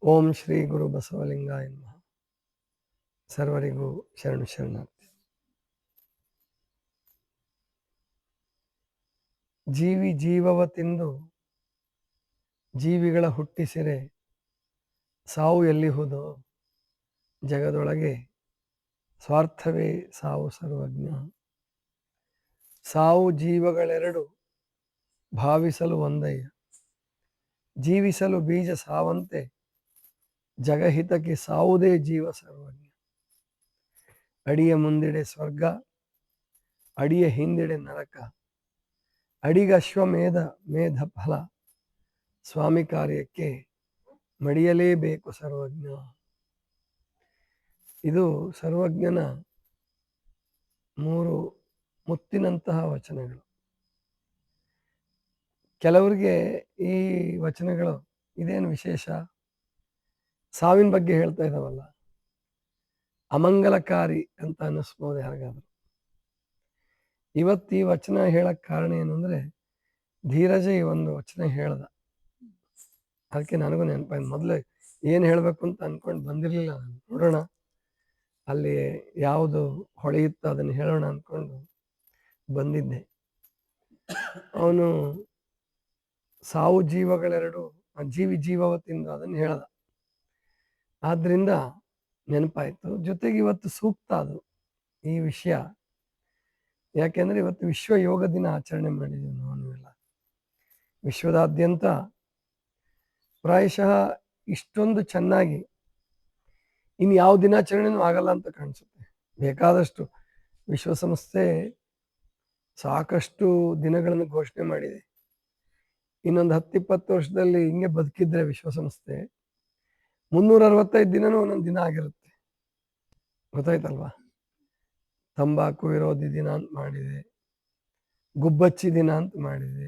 ಓಂ ಶ್ರೀ ಗುರು ಬಸವಲಿಂಗಾಯ ನಮಃ. ಸರ್ವರಿಗೂ ಶರಣು ಶರಣಾರ್ಥಿ. ಜೀವಿ ಜೀವವ ತಿಂದು ಜೀವಿಗಳ ಹುಟ್ಟಿಸಿರೆ ಸಾವು ಎಲ್ಲಿಹುದೋ, ಜಗದೊಳಗೆ ಸ್ವಾರ್ಥವೇ ಸಾವು ಸರ್ವಜ್ಞ. ಸಾವು ಜೀವಗಳೆರಡು ಭಾವಿಸಲು ಒಂದಯ್ಯ, ಜೀವಿಸಲು ಬೀಜ ಸಾವಂತೆ ಜಗಹಿತಕ್ಕೆ ಸಾವುದೇ ಜೀವ ಸರ್ವಜ್ಞ. ಅಡಿಯ ಮುಂದಿಡೆ ಸ್ವರ್ಗ, ಅಡಿಯ ಹಿಂದಿಡೆ ನರಕ, ಅಡಿಗಶ್ವಮೇಧ ಮೇಧ ಫಲ, ಸ್ವಾಮಿ ಕಾರ್ಯಕ್ಕೆ ಮಡಿಯಲೇಬೇಕು ಸರ್ವಜ್ಞ. ಇದು ಸರ್ವಜ್ಞನ 3 ಮುತ್ತಿನಂತಹ ವಚನಗಳು. ಕೆಲವರಿಗೆ ಈ ವಚನಗಳು ಇದೇನು ವಿಶೇಷ, ಸಾವಿನ ಬಗ್ಗೆ ಹೇಳ್ತಾ ಇದ್ದಾವಲ್ಲ, ಅಮಂಗಲಕಾರಿ ಅಂತ ಅನ್ನಿಸ್ಬೋದು ಯಾರಿಗಾದ್ರು. ಇವತ್ತು ಈ ವಚನ ಹೇಳಕ್ ಕಾರಣ ಏನು ಅಂದ್ರೆ, ಧೀರಜ ಈ ಒಂದು ವಚನ ಹೇಳ್ದ, ಅದಕ್ಕೆ ನನಗೂ ನೆನಪಾಯ್ತು. ಮೊದಲೇ ಏನು ಹೇಳಬೇಕು ಅಂತ ಅನ್ಕೊಂಡು ಬಂದಿರಲಿಲ್ಲ ನಾನು. ನೋಡೋಣ ಅಲ್ಲಿ ಯಾವುದು ಹೊಳೆಯುತ್ತೋ ಅದನ್ನು ಹೇಳೋಣ ಅಂದ್ಕೊಂಡು ಬಂದಿದ್ದೆ. ಅವನು ಸಾವು ಜೀವಗಳೆರಡು ಜೀವಿ ಜೀವವ ತಿಂದು ಅದನ್ನು ಹೇಳ್ದ, ಆದ್ರಿಂದ ನೆನಪಾಯ್ತು. ಜೊತೆಗೆ ಇವತ್ತು ಸೂಕ್ತ ಅದು ಈ ವಿಷಯ. ಯಾಕೆಂದ್ರೆ ಇವತ್ತು ವಿಶ್ವ ಯೋಗ ದಿನ ಆಚರಣೆ ಮಾಡಿದ್ದೀವಿ ನಾವೆಲ್ಲ. ವಿಶ್ವದಾದ್ಯಂತ ಪ್ರಾಯಶಃ ಇಷ್ಟೊಂದು ಚೆನ್ನಾಗಿ ಇನ್ನು ಯಾವ ದಿನಾಚರಣೆನೂ ಆಗಲ್ಲ ಅಂತ ಕಾಣಿಸುತ್ತೆ. ಬೇಕಾದಷ್ಟು ವಿಶ್ವಸಂಸ್ಥೆ ಸಾಕಷ್ಟು ದಿನಗಳನ್ನು ಘೋಷಣೆ ಮಾಡಿದೆ. ಇನ್ನೊಂದು 10-20 ವರ್ಷದಲ್ಲಿ ಹಿಂಗೆ ಬದುಕಿದ್ರೆ ವಿಶ್ವಸಂಸ್ಥೆ 365 ದಿನನೂ ಒಂದೊಂದು ದಿನ ಆಗಿರುತ್ತೆ. ಗೊತ್ತಾಯ್ತಲ್ವಾ? ತಂಬಾಕು ವಿರೋಧಿ ದಿನ ಅಂತ ಮಾಡಿದೆ, ಗುಬ್ಬಚ್ಚಿ ದಿನ ಅಂತ ಮಾಡಿದೆ,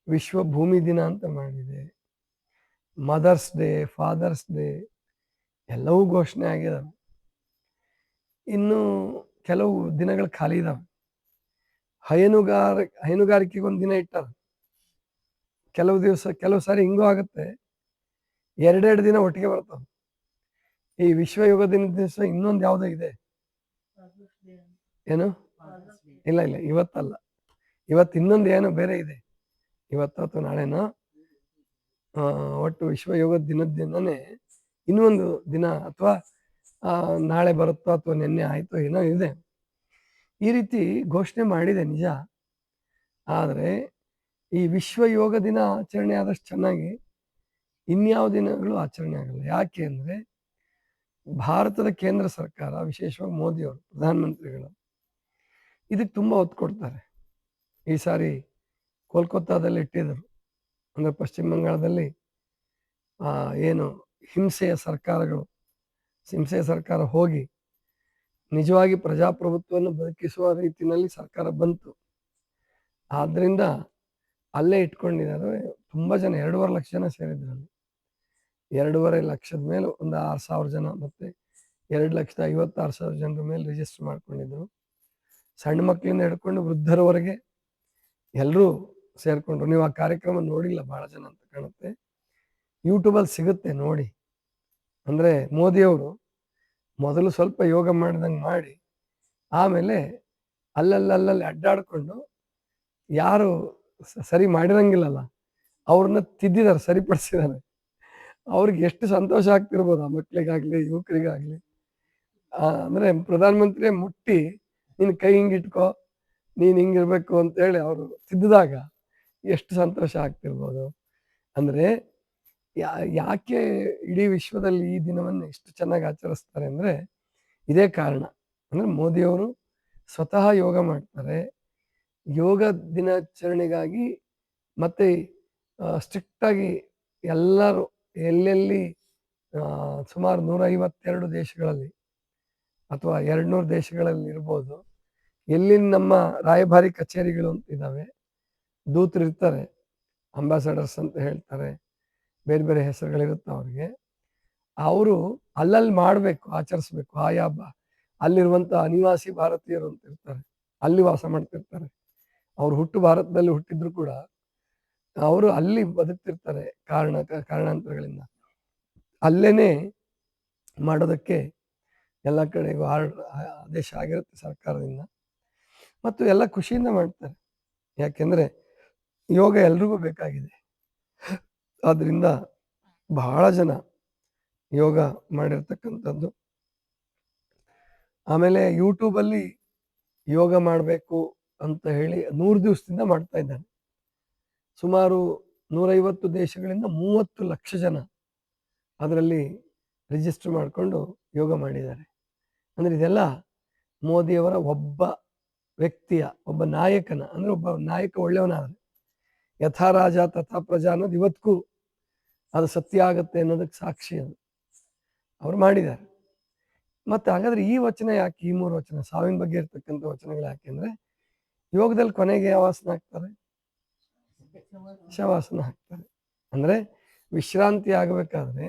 ವಿಶ್ವ ಭೂಮಿ ದಿನ ಅಂತ ಮಾಡಿದೆ, ಮದರ್ಸ್ ಡೇ, ಫಾದರ್ಸ್ ಡೇ ಎಲ್ಲವೂ ಘೋಷಣೆ ಆಗಿದಾವೆ. ಇನ್ನು ಕೆಲವು ದಿನಗಳು ಖಾಲಿ ಇದಾವೆ. ಹೈನುಗಾರಿಕೆಗೆ ಒಂದು ದಿನ ಇಟ್ಟಾರ. ಕೆಲವು ಸಾರಿ ಹಿಂಗೂ ಆಗುತ್ತೆ, 2 ದಿನ ಒಟ್ಟಿಗೆ ಬರ್ತಾವೆ. ಈ ವಿಶ್ವ ಯೋಗ ದಿನದ ದಿವಸ ಇನ್ನೊಂದು ಯಾವುದೋ ಇದೆ, ಏನು? ಇಲ್ಲ, ಇವತ್ತಲ್ಲ, ಇವತ್ತು ಇನ್ನೊಂದು ಏನೋ ಬೇರೆ ಇದೆ. ಇವತ್ತು ಅಥವಾ ನಾಳೆನೋ ಒಟ್ಟು ವಿಶ್ವ ಯೋಗ ದಿನದ ದಿನನೇ ಇನ್ನೊಂದು ದಿನ, ಅಥವಾ ನಾಳೆ ಬರುತ್ತೋ ಅಥವಾ ನಿನ್ನೆ ಆಯ್ತೋ ಏನೋ ಇದೆ. ಈ ರೀತಿ ಘೋಷಣೆ ಮಾಡಿದೆ ನಿಜ. ಆದರೆ ಈ ವಿಶ್ವ ಯೋಗ ದಿನ ಆಚರಣೆ ಆದಷ್ಟು ಚೆನ್ನಾಗಿ ಇನ್ಯಾವ ದಿನಗಳು ಆಚರಣೆ ಆಗಲ್ಲ. ಯಾಕೆ ಅಂದರೆ, ಭಾರತದ ಕೇಂದ್ರ ಸರ್ಕಾರ, ವಿಶೇಷವಾಗಿ ಮೋದಿಯವರು ಪ್ರಧಾನಮಂತ್ರಿಗಳು ಇದಕ್ಕೆ ತುಂಬ ಒತ್ತು ಕೊಡ್ತಾರೆ. ಈ ಸಾರಿ ಕೋಲ್ಕತ್ತಾದಲ್ಲಿ ಇಟ್ಟಿದ್ದರು. ಅಂದರೆ ಪಶ್ಚಿಮ ಬಂಗಾಳದಲ್ಲಿ ಏನು ಹಿಂಸೆಯ ಸರ್ಕಾರ ಹೋಗಿ ನಿಜವಾಗಿ ಪ್ರಜಾಪ್ರಭುತ್ವವನ್ನು ಬದುಕಿಸುವ ರೀತಿಯಲ್ಲಿ ಸರ್ಕಾರ ಬಂತು. ಆದ್ರಿಂದ ಅಲ್ಲೇ ಇಟ್ಕೊಂಡಿದ್ದಾರೆ. ತುಂಬ ಜನ, 2.5 ಲಕ್ಷ ಜನ ಸೇರಿದ್ರಲ್ಲಿ. 2.5 ಲಕ್ಷದ ಮೇಲೆ ಒಂದು 6,000 ಜನ, ಮತ್ತೆ 2,56,000 ಜನರ ಮೇಲೆ ರಿಜಿಸ್ಟರ್ ಮಾಡ್ಕೊಂಡಿದ್ರು. ಸಣ್ಣ ಮಕ್ಕಳಿಂದ ಹಿಡ್ಕೊಂಡು ವೃದ್ಧರವರೆಗೆ ಎಲ್ಲರೂ ಸೇರ್ಕೊಂಡ್ರು. ನೀವು ಆ ಕಾರ್ಯಕ್ರಮ ನೋಡಿಲ್ಲ ಬಹಳ ಜನ ಅಂತ ಕಾಣುತ್ತೆ, ಯೂಟ್ಯೂಬಲ್ಲಿ ಸಿಗುತ್ತೆ ನೋಡಿ. ಅಂದರೆ ಮೋದಿಯವರು ಮೊದಲು ಸ್ವಲ್ಪ ಯೋಗ ಮಾಡಿದಂಗೆ ಮಾಡಿ, ಆಮೇಲೆ ಅಲ್ಲಲ್ಲಿ ಅಡ್ಡಾಡ್ಕೊಂಡು ಯಾರು ಸರಿ ಮಾಡಿರಂಗಿಲ್ಲಲ್ಲ ಅವ್ರನ್ನ ತಿದ್ದಿದ್ದಾರೆ, ಸರಿಪಡಿಸಿದ್ದಾರೆ. ಅವ್ರಿಗೆ ಎಷ್ಟು ಸಂತೋಷ ಆಗ್ತಿರ್ಬೋದು, ಆ ಮಕ್ಕಳಿಗಾಗ್ಲಿ ಯುವಕರಿಗಾಗ್ಲಿ. ಅಂದರೆ ಪ್ರಧಾನಮಂತ್ರಿ ಮುಟ್ಟಿ ನೀನು ಕೈ ಹಿಂಗಿಟ್ಕೋ, ನೀನು ಹಿಂಗಿರ್ಬೇಕು ಅಂತೇಳಿ ಅವರು ತಿದ್ದಿದಾಗ ಎಷ್ಟು ಸಂತೋಷ ಆಗ್ತಿರ್ಬೋದು. ಅಂದರೆ ಯಾಕೆ ಇಡೀ ವಿಶ್ವದಲ್ಲಿ ಈ ದಿನವನ್ನು ಇಷ್ಟು ಚೆನ್ನಾಗಿ ಆಚರಿಸ್ತಾರೆ ಅಂದರೆ ಇದೇ ಕಾರಣ. ಅಂದರೆ ಮೋದಿಯವರು ಸ್ವತಃ ಯೋಗ ಮಾಡ್ತಾರೆ. ಯೋಗ ದಿನಾಚರಣೆಗಾಗಿ ಮತ್ತೆ ಸ್ಟ್ರಿಕ್ಟಾಗಿ ಎಲ್ಲರೂ ಎಲ್ಲೆಲ್ಲಿ ಸುಮಾರು 152 ದೇಶಗಳಲ್ಲಿ ಅಥವಾ 200 ದೇಶಗಳಲ್ಲಿ ಇರ್ಬೋದು, ಎಲ್ಲಿ ನಮ್ಮ ರಾಯಭಾರಿ ಕಚೇರಿಗಳು ಅಂತ ಇದ್ದಾವೆ, ದೂತರು ಇರ್ತಾರೆ, ಅಂಬಾಸಡರ್ಸ್ ಅಂತ ಹೇಳ್ತಾರೆ, ಬೇರೆ ಬೇರೆ ಹೆಸರುಗಳಿರುತ್ತೆ ಅವ್ರಿಗೆ. ಅವರು ಅಲ್ಲಲ್ಲಿ ಮಾಡಬೇಕು, ಆಚರಿಸ್ಬೇಕು. ಆಯಾ ಅಲ್ಲಿರುವಂಥ ಅನಿವಾಸಿ ಭಾರತೀಯರು ಅಂತ ಇರ್ತಾರೆ, ಅಲ್ಲಿ ವಾಸ ಮಾಡ್ತಿರ್ತಾರೆ. ಅವ್ರು ಭಾರತದಲ್ಲಿ ಹುಟ್ಟಿದ್ರು ಕೂಡ ಅವರು ಅಲ್ಲಿ ಬದುಕ್ತಿರ್ತಾರೆ ಕಾರಣಾಂತರಗಳಿಂದ. ಅಲ್ಲೇನೆ ಮಾಡೋದಕ್ಕೆ ಎಲ್ಲ ಕಡೆಗೂ ಆದೇಶ ಆಗಿರುತ್ತೆ ಸರ್ಕಾರದಿಂದ, ಮತ್ತು ಎಲ್ಲ ಖುಷಿಯಿಂದ ಮಾಡ್ತಾರೆ. ಯಾಕೆಂದ್ರೆ ಯೋಗ ಎಲ್ರಿಗೂ ಬೇಕಾಗಿದೆ. ಆದ್ರಿಂದ ಬಹಳ ಜನ ಯೋಗ ಮಾಡಿರ್ತಕ್ಕಂಥದ್ದು. ಆಮೇಲೆ ಯೂಟ್ಯೂಬಲ್ಲಿ ಯೋಗ ಮಾಡಬೇಕು ಅಂತ ಹೇಳಿ 100 ದಿವಸದಿಂದ ಮಾಡ್ತಾ ಇದ್ದಾನೆ. ಸುಮಾರು 150 ದೇಶಗಳಿಂದ 30 ಲಕ್ಷ ಜನ ಅದರಲ್ಲಿ ರಿಜಿಸ್ಟರ್ ಮಾಡಿಕೊಂಡು ಯೋಗ ಮಾಡಿದ್ದಾರೆ. ಅಂದರೆ ಇದೆಲ್ಲ ಮೋದಿಯವರ ಒಬ್ಬ ವ್ಯಕ್ತಿಯ, ಒಬ್ಬ ನಾಯಕನ, ಅಂದರೆ ಒಬ್ಬ ನಾಯಕ ಒಳ್ಳೆಯವನಾದ್ರೆ ಯಥಾ ರಾಜ ತಥಾ ಪ್ರಜಾ ಅನ್ನೋದು ಇವತ್ತಿಗೂ ಅದು ಸತ್ಯ ಆಗುತ್ತೆ ಅನ್ನೋದಕ್ಕೆ ಸಾಕ್ಷಿ ಅದು. ಅವ್ರು ಮಾಡಿದ್ದಾರೆ. ಮತ್ತೆ ಹಾಗಾದ್ರೆ ಈ ವಚನ ಯಾಕೆ, ಈ 3 ವಚನ ಸಾವಿನ ಬಗ್ಗೆ ಇರ್ತಕ್ಕಂಥ ವಚನಗಳು ಯಾಕೆ ಅಂದ್ರೆ, ಯೋಗದಲ್ಲಿ ಕೊನೆಗೆ ಯಾವ ಆಸನ ಹಾಕ್ತಾರೆ? ಶವಾಸನ ಹಾಕ್ತಾರೆ. ಅಂದ್ರೆ ವಿಶ್ರಾಂತಿ ಆಗಬೇಕಾದ್ರೆ,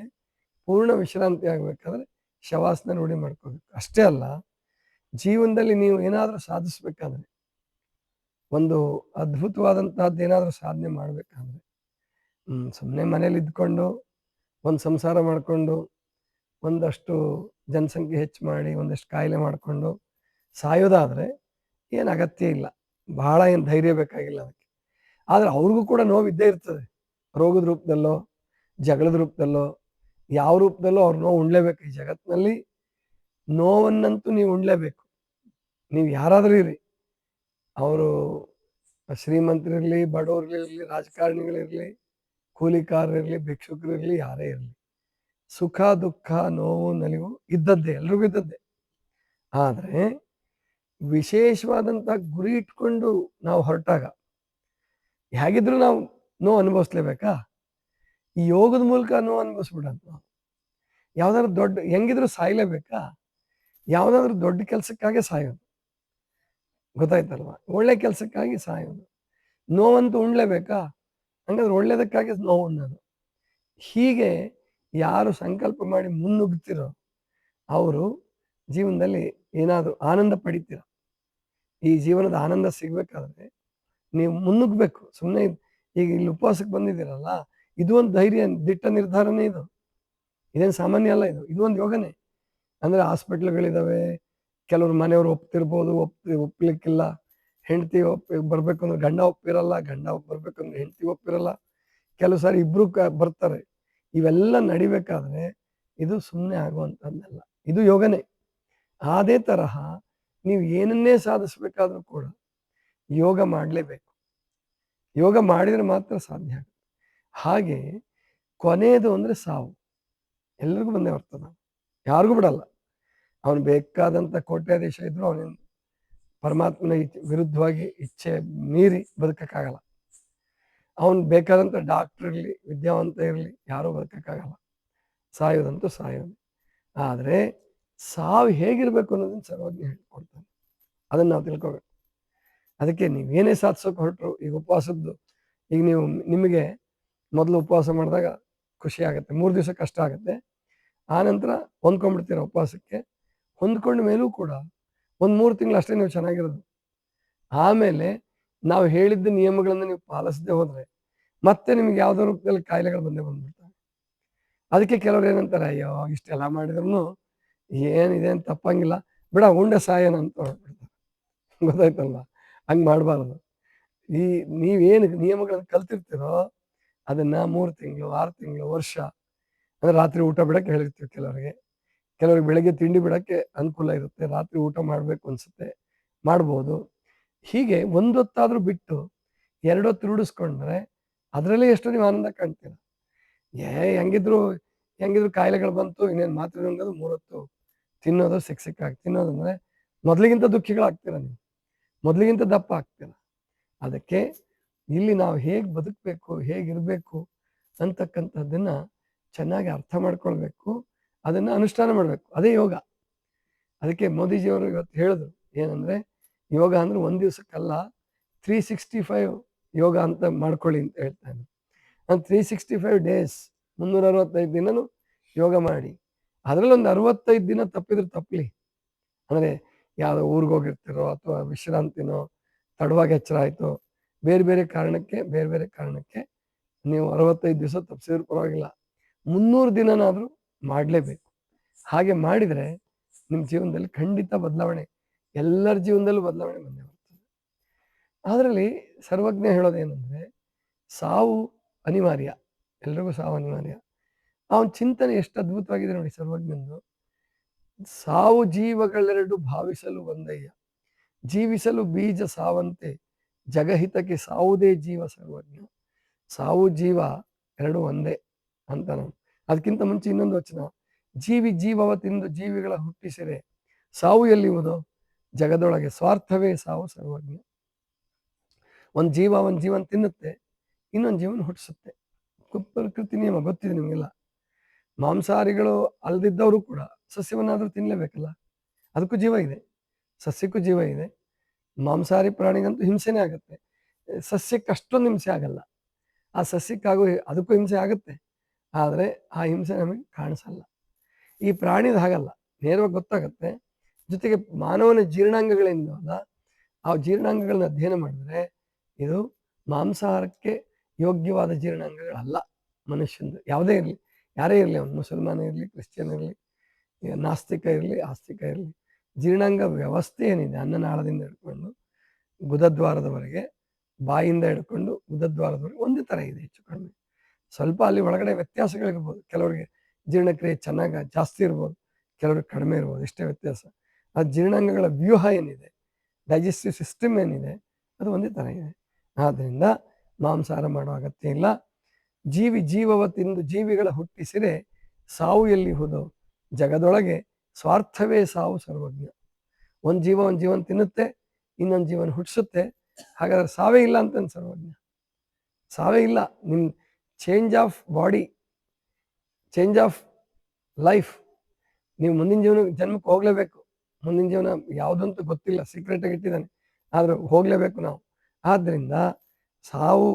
ಪೂರ್ಣ ವಿಶ್ರಾಂತಿ ಆಗಬೇಕಾದ್ರೆ ಶವಾಸನ ರೂಢಿ ಮಾಡ್ಕೋಬೇಕು. ಅಷ್ಟೇ ಅಲ್ಲ, ಜೀವನದಲ್ಲಿ ನೀವು ಏನಾದರೂ ಸಾಧಿಸ್ಬೇಕಾದ್ರೆ, ಒಂದು ಅದ್ಭುತವಾದಂತಹದ್ದು ಏನಾದರೂ ಸಾಧನೆ ಮಾಡಬೇಕಾದ್ರೆ, ಸುಮ್ಮನೆ ಮನೇಲಿ ಇದ್ಕೊಂಡು ಒಂದು ಸಂಸಾರ ಮಾಡಿಕೊಂಡು ಒಂದಷ್ಟು ಜನಸಂಖ್ಯೆ ಹೆಚ್ಚು ಮಾಡಿ ಒಂದಷ್ಟು ಕಾಯಿಲೆ ಮಾಡಿಕೊಂಡು ಸಾಯೋದಾದರೆ ಏನು ಅಗತ್ಯ ಇಲ್ಲ, ಬಹಳ ಏನು ಧೈರ್ಯ ಬೇಕಾಗಿಲ್ಲ ಅದಕ್ಕೆ. ಆದರೆ ಅವ್ರಿಗೂ ಕೂಡ ನೋವು ಇದ್ದೇ ಇರ್ತದೆ. ರೋಗದ ರೂಪದಲ್ಲೋ, ಜಗಳದ ರೂಪದಲ್ಲೋ, ಯಾವ ರೂಪದಲ್ಲೋ ಅವ್ರು ನೋವು ಉಣ್ಲೇಬೇಕು. ಈ ಜಗತ್ತಿನಲ್ಲಿ ನೋವನ್ನಂತೂ ನೀವು ಉಣ್ಲೇಬೇಕು. ನೀವು ಯಾರಾದರೂ ಇರಿ, ಅವರು ಶ್ರೀಮಂತರಿರಲಿ, ಬಡವರಿರಲಿ, ರಾಜಕಾರಣಿಗಳಿರಲಿ, ಕೂಲಿಕಾರರಿರಲಿ, ಭಿಕ್ಷುಕರಿರಲಿ, ಯಾರೇ ಇರಲಿ, ಸುಖ ದುಃಖ ನೋವು ನಲಿವು ಇದ್ದದ್ದೇ, ಎಲ್ರಿಗೂ ಇದ್ದದ್ದೇ. ಆದರೆ ವಿಶೇಷವಾದಂಥ ಗುರಿ ಇಟ್ಕೊಂಡು ನಾವು ಹೊರಟಾಗ ಹೇಗಿದ್ರು ನಾವು ನೋವು ಅನುಭವಿಸ್ಲೇಬೇಕಾ? ಈ ಯೋಗದ ಮೂಲಕ ನೋವು ಅನುಭವಿಸ್ಬಿಡೋದು. ನಾವು ಯಾವ್ದಾದ್ರು ದೊಡ್ಡ, ಹೆಂಗಿದ್ರು ಸಾಯ್ಲೇಬೇಕಾ? ಯಾವುದಾದ್ರೂ ದೊಡ್ಡ ಕೆಲಸಕ್ಕಾಗಿ ಸಾಯೋದು, ಗೊತ್ತಾಯ್ತಲ್ವಾ? ಒಳ್ಳೆ ಕೆಲಸಕ್ಕಾಗಿ ಸಾಯೋದು. ನೋವಂತೂ ಉಣ್ಲೇಬೇಕಾ? ಹಂಗಾದ್ರೆ ಒಳ್ಳೇದಕ್ಕಾಗಿ ನೋವು ಉಣ್ಣೋದು. ಹೀಗೆ ಯಾರು ಸಂಕಲ್ಪ ಮಾಡಿ ಮುನ್ನುಗ್ಗ್ತಿರೋ ಅವರು ಜೀವನದಲ್ಲಿ ಏನಾದರೂ ಆನಂದ ಪಡಿತೀರ. ಈ ಜೀವನದ ಆನಂದ ಸಿಗ್ಬೇಕಾದ್ರೆ ನೀವು ಮುನ್ನುಗ್ಗಬೇಕು. ಸುಮ್ಮನೆ ಈಗ ಇಲ್ಲಿ ಉಪವಾಸಕ್ಕೆ ಬಂದಿದ್ದೀರಲ್ಲ, ಇದು ಒಂದು ಧೈರ್ಯ, ದಿಟ್ಟ ನಿರ್ಧಾರನೇ ಇದು. ಇದೇನು ಸಾಮಾನ್ಯ ಅಲ್ಲ, ಇದು ಒಂದು ಯೋಗನೇ. ಅಂದರೆ ಹಾಸ್ಪಿಟ್ಲ್ಗಳಿದ್ದಾವೆ, ಕೆಲವರು ಮನೆಯವರು ಒಪ್ತಿರ್ಬೋದು, ಒಪ್ಲಿಕ್ಕಿಲ್ಲ. ಹೆಂಡತಿ ಬರ್ಬೇಕು ಅಂದ್ರೆ ಗಂಡ ಒಪ್ಪಿರಲ್ಲ, ಗಂಡ ಬರ್ಬೇಕು ಅಂದ್ರೆ ಹೆಂಡತಿ ಒಪ್ಪಿರಲ್ಲ. ಕೆಲವು ಸಾರಿ ಇಬ್ರು ಬರ್ತಾರೆ. ಇವೆಲ್ಲ ನಡಿಬೇಕಾದ್ರೆ ಇದು ಸುಮ್ಮನೆ ಆಗುವಂಥದ್ದಲ್ಲ, ಇದು ಯೋಗನೇ. ಅದೇ ತರಹ ನೀವು ಏನನ್ನೇ ಸಾಧಿಸ್ಬೇಕಾದ್ರೂ ಕೂಡ ಯೋಗ ಮಾಡಲೇಬೇಕು. ಯೋಗ ಮಾಡಿದರೆ ಮಾತ್ರ ಸಾಧ್ಯ ಆಗುತ್ತೆ. ಹಾಗೆ ಕೊನೆಯದು ಅಂದರೆ ಸಾವು. ಎಲ್ರಿಗೂ ಬಂದೇ ಬರ್ತದೆ, ಯಾರಿಗೂ ಬಿಡಲ್ಲ. ಅವನು ಬೇಕಾದಂಥ ಕೋಟ್ಯಾಧೀಶ ಇದ್ರು ಅವನೇನು ಪರಮಾತ್ಮನ ವಿರುದ್ಧವಾಗಿ ಇಚ್ಛೆ ಮೀರಿ ಬದುಕಕ್ಕಾಗಲ್ಲ. ಅವನು ಬೇಕಾದಂಥ ಡಾಕ್ಟರ್ ಇರಲಿ, ವಿದ್ಯಾವಂತ ಇರಲಿ, ಯಾರೂ ಬದುಕಕ್ಕಾಗಲ್ಲ. ಸಾಯೋದಂತೂ ಸಾಯೋದು. ಆದರೆ ಸಾವು ಹೇಗಿರ್ಬೇಕು ಅನ್ನೋದನ್ನು ಸರ್ವಜ್ಞ ಹೇಳ್ಕೊಡ್ತಾನೆ. ಅದನ್ನು ನಾವು ತಿಳ್ಕೊಬೇಕು. ಅದಕ್ಕೆ ನೀವೇನೇ ಸಾಧಿಸೋಕೆ ಹೊರಟರು, ಈಗ ಉಪವಾಸದ್ದು, ಈಗ ನೀವು ನಿಮಗೆ ಮೊದಲು ಉಪವಾಸ ಮಾಡಿದಾಗ ಖುಷಿ ಆಗುತ್ತೆ, 3 ದಿವಸ ಕಷ್ಟ ಆಗುತ್ತೆ. ಆನಂತರ ಹೊಂದ್ಕೊಂಡ್ಬಿಡ್ತೀರ ಉಪವಾಸಕ್ಕೆ. ಹೊಂದ್ಕೊಂಡ ಮೇಲೂ ಕೂಡ ಒಂದು 3 ತಿಂಗಳು ಅಷ್ಟೇ ನೀವು ಚೆನ್ನಾಗಿರೋದು. ಆಮೇಲೆ ನಾವು ಹೇಳಿದ್ದ ನಿಯಮಗಳನ್ನು ನೀವು ಪಾಲಿಸದೆ ಹೋದರೆ ಮತ್ತೆ ನಿಮ್ಗೆ ಯಾವುದೋ ರೂಪದಲ್ಲಿ ಕಾಯಿಲೆಗಳು ಬಂದ್ಬಿಡ್ತವೆ. ಅದಕ್ಕೆ ಕೆಲವ್ರು ಏನಂತಾರೆ, ಅಯ್ಯೋ ಇಷ್ಟೆಲ್ಲ ಮಾಡಿದ್ರು ಏನಿದೆ ಅಂತ ತಪ್ಪಂಗಿಲ್ಲ ಬಿಡ, ಉಂಡೆ ಸಾಯನ ಅಂತ ಹೊರಡ್ಬಿಡ್ತಾರೆ. ಗೊತ್ತಾಯ್ತಲ್ವ? ಹಂಗೆ ಮಾಡಬಾರ್ದು. ಈ ನೀವೇನು ನಿಯಮಗಳನ್ನು ಕಲ್ತಿರ್ತೀರೋ ಅದನ್ನು 3 ತಿಂಗಳು, 6 ತಿಂಗಳು, ವರ್ಷ, ಅಂದರೆ ರಾತ್ರಿ ಊಟ ಬಿಡೋಕ್ಕೆ ಹೇಳಿರ್ತೀವಿ ಕೆಲವರಿಗೆ ಬೆಳಗ್ಗೆ ತಿಂಡಿ ಬಿಡೋಕ್ಕೆ ಅನುಕೂಲ ಇರುತ್ತೆ, ರಾತ್ರಿ ಊಟ ಮಾಡಬೇಕು ಅನಿಸುತ್ತೆ, ಮಾಡ್ಬೋದು. ಹೀಗೆ ಒಂದೊತ್ತಾದರೂ ಬಿಟ್ಟು 2 ಹೊತ್ತು ರೂಢಿಸ್ಕೊಂಡ್ರೆ ಅದರಲ್ಲೇ ಎಷ್ಟು ನೀವು ಆನಂದ ಕಾಣ್ತೀರ. ಹೆಂಗಿದ್ರು ಕಾಯಿಲೆಗಳು ಬಂತು, ಇನ್ನೇನು ಮಾತ್ರೆ ನುಂಗೋದು, 3 ಹೊತ್ತು ತಿನ್ನೋದು, ಸಿಕ್ಕಾಗಿ ತಿನ್ನೋದಂದರೆ ಮೊದಲಿಗಿಂತ ದುಃಖಿಗಳಾಗ್ತೀರ, ನೀವು ಮೊದಲಿಗಿಂತ ದಪ್ಪ ಆಗ್ತೀರ. ಅದಕ್ಕೆ ಇಲ್ಲಿ ನಾವು ಹೇಗೆ ಬದುಕಬೇಕು, ಹೇಗಿರಬೇಕು ಅಂತಕ್ಕಂಥದ್ದನ್ನು ಚೆನ್ನಾಗಿ ಅರ್ಥ ಮಾಡ್ಕೊಳ್ಬೇಕು, ಅದನ್ನು ಅನುಷ್ಠಾನ ಮಾಡಬೇಕು. ಅದೇ ಯೋಗ. ಅದಕ್ಕೆ ಮೋದಿಜಿಯವರು ಇವತ್ತು ಹೇಳಿದ್ರು ಏನಂದರೆ, ಯೋಗ ಅಂದರೆ ಒಂದು ದಿವಸಕ್ಕಲ್ಲ, 365 ಯೋಗ ಅಂತ ಮಾಡ್ಕೊಳ್ಳಿ ಅಂತ ಹೇಳ್ತಾ ಇದ್ರು. ನಾನು 365 ಡೇಸ್, 365 ದಿನನೂ ಯೋಗ ಮಾಡಿ, ಅದರಲ್ಲೊಂದು 65 ದಿನ ತಪ್ಪಿದ್ರೆ ತಪ್ಪಲಿ. ಅಂದರೆ ಯಾವುದೋ ಊರಿಗೆ ಹೋಗಿರ್ತಿರೋ ಅಥವಾ ವಿಶ್ರಾಂತಿನೋ, ತಡವಾಗಿ ಎಚ್ಚರ ಆಯಿತು, ಬೇರೆ ಬೇರೆ ಕಾರಣಕ್ಕೆ ನೀವು 65 ದಿವಸ ತಪ್ಪಿಸಿದ್ರು ಪರವಾಗಿಲ್ಲ. 300 ದಿನನಾದರೂ ಮಾಡಲೇಬೇಕು. ಹಾಗೆ ಮಾಡಿದರೆ ನಿಮ್ಮ ಜೀವನದಲ್ಲಿ ಖಂಡಿತ ಬದಲಾವಣೆ, ಎಲ್ಲರ ಜೀವನದಲ್ಲೂ ಬದಲಾವಣೆ ಬಂದೇ ಬರ್ತದೆ. ಅದರಲ್ಲಿ ಸರ್ವಜ್ಞ ಹೇಳೋದೇನೆಂದರೆ ಸಾವು ಅನಿವಾರ್ಯ, ಎಲ್ರಿಗೂ ಸಾವು ಅನಿವಾರ್ಯ. ಅವನ ಚಿಂತನೆ ಎಷ್ಟು ಅದ್ಭುತವಾಗಿದೆ ನೋಡಿ ಸರ್ವಜ್ಞಂದು. ಸಾವು ಜೀವಗಳೆರಡು ಭಾವಿಸಲು ಒಂದಯ್ಯ, ಜೀವಿಸಲು ಬೀಜ ಸಾವಂತೆ, ಜಗಹಿತಕ್ಕೆ ಸಾವುದೇ ಜೀವ ಸರ್ವಜ್ಞ. ಸಾವು ಜೀವ ಎರಡು ಒಂದೇ ಅಂತ ನಾವು. ಅದಕ್ಕಿಂತ ಮುಂಚೆ ಇನ್ನೊಂದು ವಚನ, ಜೀವಿ ಜೀವವ ತಿಂದು ಜೀವಿಗಳ ಹುಟ್ಟಿಸಿರೆ ಸಾವು ಎಲ್ಲಿಯುವುದೋ ಜಗದೊಳಗೆ, ಸ್ವಾರ್ಥವೇ ಸಾವು ಸರ್ವಜ್ಞ. ಒಂದು ಜೀವನ ತಿನ್ನುತ್ತೆ, ಇನ್ನೊಂದು ಜೀವನ ಹುಟ್ಟಿಸುತ್ತೆ. ಪ್ರಕೃತಿ ನಿಯಮ ಗೊತ್ತಿದೆ ನಿಮಗೆಲ್ಲ. ಮಾಂಸಾಹಾರಿಗಳು ಅಲ್ದಿದ್ದವರು ಕೂಡ ಸಸ್ಯವನ್ನಾದರೂ ತಿನ್ನಲೇಬೇಕಲ್ಲ, ಅದಕ್ಕೂ ಜೀವ ಇದೆ, ಸಸ್ಯಕ್ಕೂ ಜೀವ ಇದೆ. ಮಾಂಸಾಹಾರಿ ಪ್ರಾಣಿಗಂತೂ ಹಿಂಸೆನೇ ಆಗುತ್ತೆ, ಸಸ್ಯಕ್ಕೆ ಅಷ್ಟೊಂದು ಹಿಂಸೆ ಆಗಲ್ಲ. ಆ ಸಸ್ಯಕ್ಕಾಗೂ ಅದಕ್ಕೂ ಹಿಂಸೆ ಆಗುತ್ತೆ, ಆದರೆ ಆ ಹಿಂಸೆ ನಮಗೆ ಕಾಣಿಸಲ್ಲ. ಈ ಪ್ರಾಣಿದು ಹಾಗಲ್ಲ, ನೇರವಾಗಿ ಗೊತ್ತಾಗುತ್ತೆ. ಜೊತೆಗೆ ಮಾನವನ ಜೀರ್ಣಾಂಗಗಳೇನಿದವಲ್ಲ, ಆ ಜೀರ್ಣಾಂಗಗಳನ್ನ ಅಧ್ಯಯನ ಮಾಡಿದ್ರೆ ಇದು ಮಾಂಸಾಹಾರಕ್ಕೆ ಯೋಗ್ಯವಾದ ಜೀರ್ಣಾಂಗಗಳಲ್ಲ ಮನುಷ್ಯಂದು. ಯಾವುದೇ ಇರಲಿ, ಯಾರೇ ಇರಲಿ, ಅವನು ಮುಸಲ್ಮಾನ ಇರಲಿ, ಕ್ರಿಶ್ಚಿಯನ್ ಇರಲಿ, ನಾಸ್ತಿಕ ಇರಲಿ, ಆಸ್ತಿಕ ಇರಲಿ, ಜೀರ್ಣಾಂಗ ವ್ಯವಸ್ಥೆ ಏನಿದೆ ಅನ್ನನಾಳದಿಂದ ಹಿಡ್ಕೊಂಡು ಗುದದ್ವಾರದವರೆಗೆ, ಬಾಯಿಂದ ಹಿಡ್ಕೊಂಡು ಗುದದ್ವಾರದವರೆಗೆ ಒಂದೇ ಥರ ಇದೆ. ಹೆಚ್ಚು ಕಡಿಮೆ ಸ್ವಲ್ಪ ಅಲ್ಲಿ ಒಳಗಡೆ ವ್ಯತ್ಯಾಸಗಳಿರ್ಬೋದು. ಕೆಲವರಿಗೆ ಜೀರ್ಣಕ್ರಿಯೆ ಜಾಸ್ತಿ ಇರ್ಬೋದು, ಕೆಲವ್ರಿಗೆ ಕಡಿಮೆ ಇರ್ಬೋದು, ಇಷ್ಟೇ ವ್ಯತ್ಯಾಸ. ಆ ಜೀರ್ಣಾಂಗಗಳ ವ್ಯೂಹ ಏನಿದೆ, ಡೈಜೆಸ್ಟಿವ್ ಸಿಸ್ಟಮ್ ಏನಿದೆ, ಅದು ಒಂದೇ ಥರ ಇದೆ. ಆದ್ದರಿಂದ ಮಾಂಸಾಹಾರ ಮಾಡೋ ಅಗತ್ಯ ಇಲ್ಲ. ಜೀವಿ ಜೀವವ ತಿಂದು ಜೀವಿಗಳ ಹುಟ್ಟಿಸಿರೆ ಸಾವು ಎಲ್ಲಿಹುದು ಜಗದೊಳಗೆ, ಸ್ವಾರ್ಥವೇ ಸಾವು ಸರ್ವಜ್ಞ. ಒಂದು ಜೀವನ ತಿನ್ನುತ್ತೆ, ಇನ್ನೊಂದು ಜೀವನ ಹುಟ್ಟಿಸುತ್ತೆ. ಹಾಗಾದ್ರೆ ಸಾವೇ ಇಲ್ಲ ಅಂತ ಸರ್ವಜ್ಞ. ಸಾವೇ ಇಲ್ಲ. ನಿಮ್ಮ change of body, change of life, ನೀವು ಮುಂದಿನ ಜನ್ಮಕ್ಕೆ ಹೋಗ್ಲೇಬೇಕು. ಮುಂದಿನ ಜೀವನ ಯಾವುದಂತೂ ಗೊತ್ತಿಲ್ಲ, ಸೀಕ್ರೆಟಾಗಿ ಇಟ್ಟಿದ್ದಾನೆ, ಆದ್ರೆ ಹೋಗ್ಲೇಬೇಕು ನಾವು. ಆದ್ದರಿಂದ ಸಾವು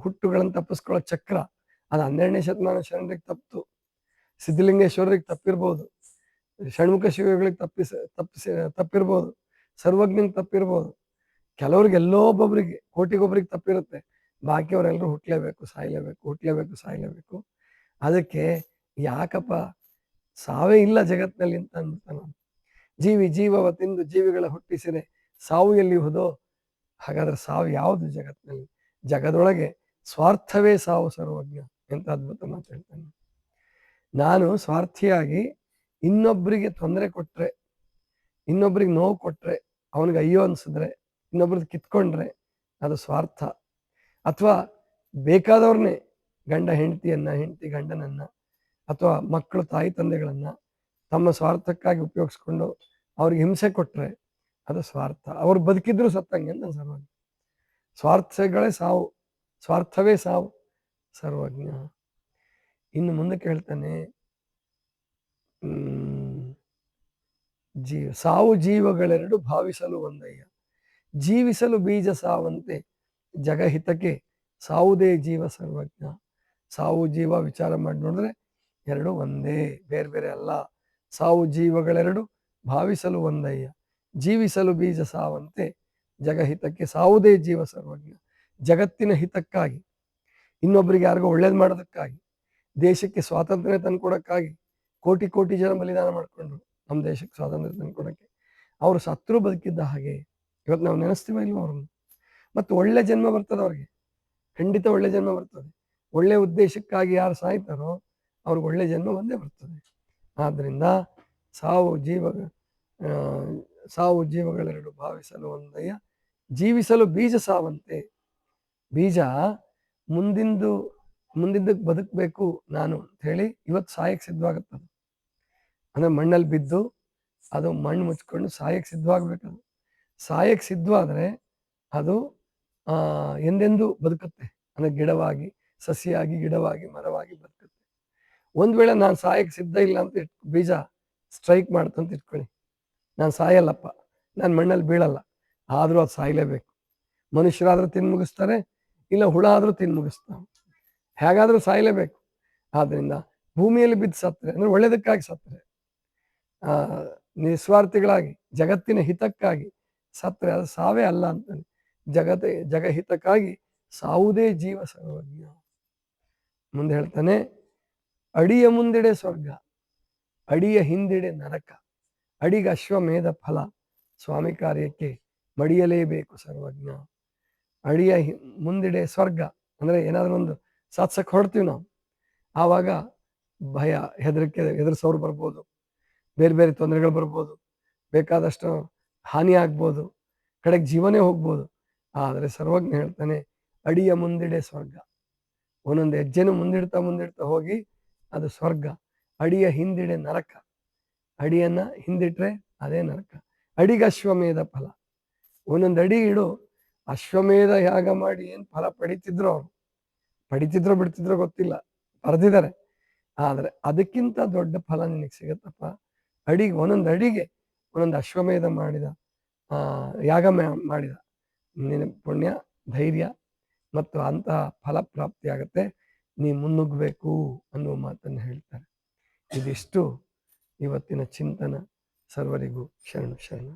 ಹುಟ್ಟುಗಳನ್ನು ತಪ್ಪಿಸ್ಕೊಳ್ಳೋ ಚಕ್ರ ಅದು 12ನೇ ಶತಮಾನ ಶರಣರಿಗೆ ತಪ್ಪಿತು, ಸಿದ್ಧಲಿಂಗೇಶ್ವರರಿಗೆ ತಪ್ಪಿರ್ಬೋದು, ಷಣ್ಮುಖ ಶಿವಗಳಿಗೆ ತಪ್ಪಿರ್ಬೋದು, ಸರ್ವಜ್ಞಂಗೆ ತಪ್ಪಿರ್ಬೋದು. ಕೆಲವ್ರಿಗೆ ಎಲ್ಲೋ ಒಬ್ಬೊಬ್ರಿಗೆ, ಕೋಟಿಗೊಬ್ರಿಗೆ ತಪ್ಪಿರುತ್ತೆ. ಬಾಕಿಯವರೆಲ್ಲರೂ ಹುಟ್ಟಲೇಬೇಕು, ಸಾಯಲೇಬೇಕು. ಅದಕ್ಕೆ ಯಾಕಪ್ಪ ಸಾವೇ ಇಲ್ಲ ಜಗತ್ತಿನಲ್ಲಿ ಅಂತ ಅಂದ್ಬಿಡ್ತಾನೆ ನಾನು. ಜೀವಿ ಜೀವವ ತಿಂದು ಜೀವಿಗಳ ಹುಟ್ಟಿಸಿರೆ ಸಾವು ಎಲ್ಲಿಯುವುದೋ, ಹಾಗಾದ್ರೆ ಸಾವು ಯಾವುದು ಜಗತ್ತಿನಲ್ಲಿ? ಜಗದೊಳಗೆ ಸ್ವಾರ್ಥವೇ ಸಾವು ಸರ್ವಜ್ಞ. ಎಂತ ಅದ್ಭುತ ಮಾತು ಹೇಳ್ತಾನೆ. ನಾನು ಸ್ವಾರ್ಥಿಯಾಗಿ ಇನ್ನೊಬ್ಬರಿಗೆ ತೊಂದರೆ ಕೊಟ್ರೆ, ಇನ್ನೊಬ್ರಿಗೆ ನೋವು ಕೊಟ್ರೆ, ಅವನಿಗೆ ಅಯ್ಯೋ ಅನ್ಸಿದ್ರೆ, ಇನ್ನೊಬ್ರದ್ದು ಕಿತ್ಕೊಂಡ್ರೆ ಅದು ಸ್ವಾರ್ಥ. ಅಥವಾ ಬೇಕಾದವ್ರನ್ನೇ, ಗಂಡ ಹೆಂಡತಿಯನ್ನ, ಹೆಂಡತಿ ಗಂಡನನ್ನ, ಅಥವಾ ಮಕ್ಕಳು ತಾಯಿ ತಂದೆಗಳನ್ನ ತಮ್ಮ ಸ್ವಾರ್ಥಕ್ಕಾಗಿ ಉಪಯೋಗಿಸ್ಕೊಂಡು ಅವ್ರಿಗೆ ಹಿಂಸೆ ಕೊಟ್ರೆ ಅದು ಸ್ವಾರ್ಥ. ಅವ್ರು ಬದುಕಿದ್ರು ಸತ್ತಂಗೆ ಅಂತ ಸರ್ವಜ್ಞ. ಸ್ವಾರ್ಥಗಳೇ ಸಾವು, ಸ್ವಾರ್ಥವೇ ಸಾವು ಸರ್ವಜ್ಞ. ಇನ್ನು ಮುಂದಕ್ಕೆ ಹೇಳ್ತಾನೆ, ಸಾವು ಜೀವಗಳೆರಡು ಭಾವಿಸಲು ಒಂದಯ್ಯ, ಜೀವಿಸಲು ಬೀಜ ಸಾವಂತೆ, ಜಗಹಿತಕ್ಕೆ ಸಾವುದೇ ಜೀವ ಸರ್ವಜ್ಞ. ಸಾವು ಜೀವ ವಿಚಾರ ಮಾಡಿ ನೋಡಿದ್ರೆ ಎರಡು ಒಂದೇ, ಬೇರೆ ಬೇರೆ ಅಲ್ಲ. ಸಾವು ಜೀವಗಳೆರಡು ಭಾವಿಸಲು ಒಂದಯ್ಯ, ಜೀವಿಸಲು ಬೀಜ ಸಾವಂತೆ, ಜಗಹಿತಕ್ಕೆ ಸಾವುದೇ ಜೀವ ಸರ್ವಜ್ಞ. ಜಗತ್ತಿನ ಹಿತಕ್ಕಾಗಿ, ಇನ್ನೊಬ್ಬರಿಗೆ ಯಾರಿಗೋ ಒಳ್ಳೇದು ಮಾಡೋದಕ್ಕಾಗಿ, ದೇಶಕ್ಕೆ ಸ್ವಾತಂತ್ರ್ಯ ತಂದುಕೊಡೋಕ್ಕಾಗಿ ಕೋಟಿ ಕೋಟಿ ಜನ ಬಲಿದಾನ ಮಾಡಿಕೊಂಡ್ರು ನಮ್ಮ ದೇಶಕ್ಕೆ ಸ್ವಾತಂತ್ರ್ಯ ತಂದುಕೊಡೋಕ್ಕೆ. ಅವರು ಸತ್ರು ಬದುಕಿದ್ದ ಹಾಗೆ ಇವತ್ತು ನಾವು ನೆನೆಸ್ತೀವ ಇಲ್ವ ಅವ್ರನ್ನ? ಮತ್ತು ಒಳ್ಳೆ ಜನ್ಮ ಬರ್ತದೆ ಅವ್ರಿಗೆ, ಖಂಡಿತ ಒಳ್ಳೆ ಜನ್ಮ ಬರ್ತದೆ. ಒಳ್ಳೆ ಉದ್ದೇಶಕ್ಕಾಗಿ ಯಾರು ಸಾಯ್ತಾರೋ ಅವ್ರಿಗೆ ಒಳ್ಳೆ ಜನ್ಮ ಒಂದೇ ಬರ್ತದೆ. ಆದ್ದರಿಂದ ಸಾವು ಜೀವಗಳೆರಡು ಭಾವಿಸಲು ಒಂದಯ್ಯ, ಜೀವಿಸಲು ಬೀಜ ಸಾವಂತೆ. ಬೀಜ ಮುಂದಿಂದಕ್ಕೆ ಬದುಕಬೇಕು ನಾನು ಅಂತ ಹೇಳಿ ಇವತ್ತು ಸಾಯಕ್ಕೆ ಸಿದ್ಧವಾಗುತ್ತದು. ಅಂದರೆ ಮಣ್ಣಲ್ಲಿ ಬಿದ್ದು ಅದು ಮಣ್ಣು ಮುಚ್ಕೊಂಡು ಸಾಯಕ್ಕೆ ಸಿದ್ಧವಾಗಬೇಕದು. ಸಾಯಕ್ಕೆ ಸಿದ್ಧವಾದರೆ ಅದು ಎಂದೆಂದೂ ಬದುಕುತ್ತೆ. ಅಂದರೆ ಗಿಡವಾಗಿ, ಸಸಿಯಾಗಿ, ಗಿಡವಾಗಿ, ಮರವಾಗಿ ಬದುಕುತ್ತೆ. ಒಂದು ವೇಳೆ ನಾನು ಸಾಯಕ್ಕೆ ಸಿದ್ಧ ಇಲ್ಲ ಅಂತ ಬೀಜ ಸ್ಟ್ರೈಕ್ ಮಾಡ್ತಂತ ಇಟ್ಕೊಳ್ಳಿ, ನಾನು ಸಾಯಲ್ಲಪ್ಪ, ನಾನು ಮಣ್ಣಲ್ಲಿ ಬೀಳಲ್ಲ, ಆದರೂ ಅದು ಸಾಯಲೇಬೇಕು. ಮನುಷ್ಯರಾದರೂ ತಿಂದು ಮುಗಿಸ್ತಾರೆ, ಇಲ್ಲ ಹುಳ ಆದರೂ ತಿಂದು ಮುಗಿಸ್ತಾವೆ, ಹೇಗಾದರೂ ಸಾಯಲೇಬೇಕು. ಆದ್ದರಿಂದ ಭೂಮಿಯಲ್ಲಿ ಬಿದ್ದು ಸತ್ತರೆ, ಅಂದರೆ ಒಳ್ಳೆಯದಕ್ಕಾಗಿ ಸತ್ತರೆ, ನಿಸ್ವಾರ್ಥಿಗಳಾಗಿ ಜಗತ್ತಿನ ಹಿತಕ್ಕಾಗಿ ಸತ್ತರೆ ಅದು ಸಾವೇ ಅಲ್ಲ ಅಂತಾನೆ. ಜಗಹಿತಕ್ಕಾಗಿ ಸಾವುದೇ ಜೀವ ಸರ್ವಜ್ಞ. ಮುಂದೆ ಹೇಳ್ತಾನೆ, ಅಡಿಯ ಮುಂದೆಡೆ ಸ್ವರ್ಗ. ಅಡಿಯ ಹಿಂದೆಡೆ ನರಕ. ಅಡಿಗೆ ಅಶ್ವಮೇಧ ಫಲ. ಸ್ವಾಮಿ ಕಾರ್ಯಕ್ಕೆ ಮಡಿಯಲೇಬೇಕು ಸರ್ವಜ್ಞ. ಅಡಿಯ ಮುಂದಿಡೆ ಸ್ವರ್ಗ. ಅಂದ್ರೆ ಏನಾದ್ರು ಒಂದು ಸಾಧಿಸಕ್ಕೆ ಹೊರಡ್ತೀವಿ ನಾವು, ಆವಾಗ ಭಯ, ಹೆದರಿಕೆ, ಎದುರಿಸೋರು ಬರ್ಬೋದು, ಬೇರೆ ಬೇರೆ ತೊಂದರೆಗಳು ಬರ್ಬೋದು, ಬೇಕಾದಷ್ಟು ಹಾನಿ ಆಗ್ಬೋದು, ಕಡೆಗೆ ಜೀವನೇ ಹೋಗ್ಬೋದು. ಆದರೆ ಸರ್ವಜ್ಞ ಹೇಳ್ತಾನೆ ಅಡಿಯ ಮುಂದಿಡೆ ಸ್ವರ್ಗ. ಒಂದೊಂದು ಹೆಜ್ಜೆನು ಮುಂದಿಡ್ತಾ ಹೋಗಿ ಅದು ಸ್ವರ್ಗ. ಅಡಿಯ ಹಿಂದಿಡೆ ನರಕ. ಅಡಿಯನ್ನ ಹಿಂದಿಟ್ರೆ ಅದೇ ನರಕ. ಅಡಿಗೆ ಅಶ್ವಮೇಧ ಫಲ. ಒಂದೊಂದು ಅಡಿ ಇಡು, ಅಶ್ವಮೇಧ ಯಾಗ ಮಾಡಿ ಏನು ಫಲ ಪಡಿತಿದ್ರು ಅವರು, ಪಡಿತಿದ್ರೋ ಬಿಡ್ತಿದ್ರೋ ಗೊತ್ತಿಲ್ಲ, ಬರೆದಿದ್ದಾರೆ. ಆದರೆ ಅದಕ್ಕಿಂತ ದೊಡ್ಡ ಫಲ ನಿನಗೆ ಸಿಗತ್ತಪ್ಪ. ಅಡಿಗೆ ಒಂದೊಂದು ಅಡಿಗೆ ಒಂದೊಂದು ಅಶ್ವಮೇಧ ಮಾಡಿದ, ಯಾಗ ಮಾಡಿದ ನಿನ್ನ ಪುಣ್ಯ, ಧೈರ್ಯ ಮತ್ತು ಅಂತಹ ಫಲ ಪ್ರಾಪ್ತಿ ಆಗತ್ತೆ. ನೀ ಮುನ್ನುಗ್ಗಬೇಕು ಅನ್ನುವ ಮಾತನ್ನು ಹೇಳ್ತಾರೆ. ಇದಿಷ್ಟು ಇವತ್ತಿನ ಚಿಂತನ. ಸರ್ವರಿಗೂ ಶರಣ ಶರಣ.